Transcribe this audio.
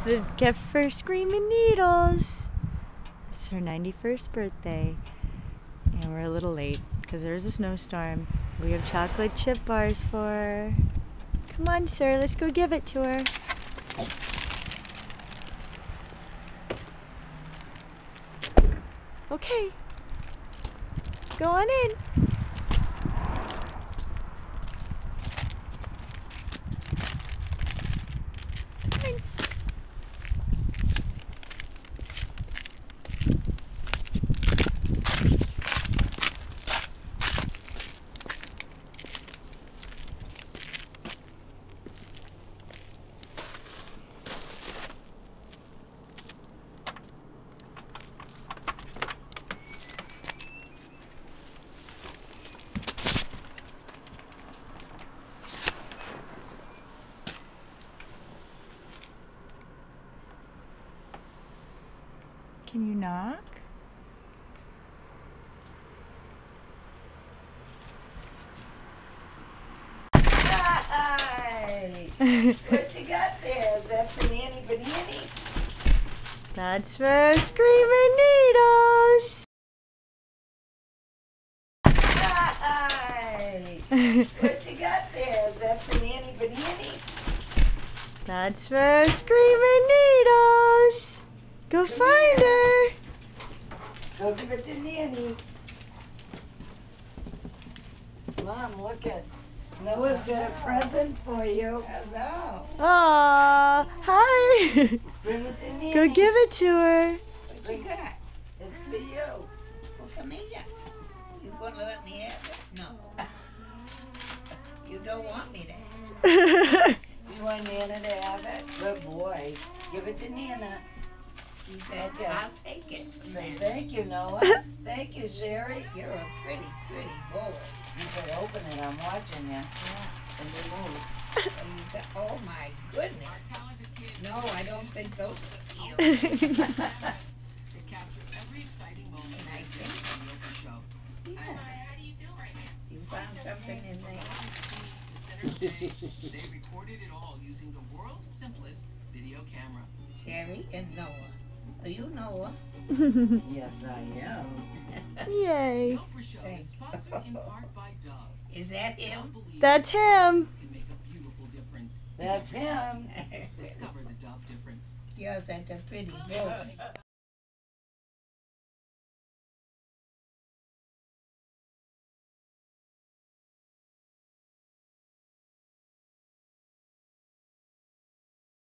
the gift for Screaming Needles. It's her 91st birthday, and we're a little late because there's a snowstorm. We have chocolate chip bars for her. Come on, sir, let's go give it to her. Okay, go on in. Come on. Can you knock? Hi! What you got there? Is that for Nanny Banani? That's for Screaming Needles. Hi! What you got there? Is that for Nanny Banani? That's for Screaming Needles. Go find her. Go give it to Nanny. Mom, look at Noah's got a present for you. Hello. Aw, hi. Bring it to Nanny. Go give it to her. What you got? It's for you. Well, come here. You gonna let me have it? No. You don't want me to have it. You want Nana to have it? Good boy. Give it to Nana. You said, I'll take it. Say thank you, Noah. Thank you, Sherry. You're a pretty, pretty boy. You said open it. I'm watching you. Yeah. And you move. And you got, oh my goodness. No, I don't think those are cute. And I think, yeah. You found something in there? They recorded it all using the world's simplest video camera. Sherry and Noah. Are you Noah? Yes, I am. The Yay. Oprah Show is sponsored in part by Dove. Is that him? Don't believe That's him. can make a beautiful difference. That's him. Discover the Dove difference. You're such a pretty boy.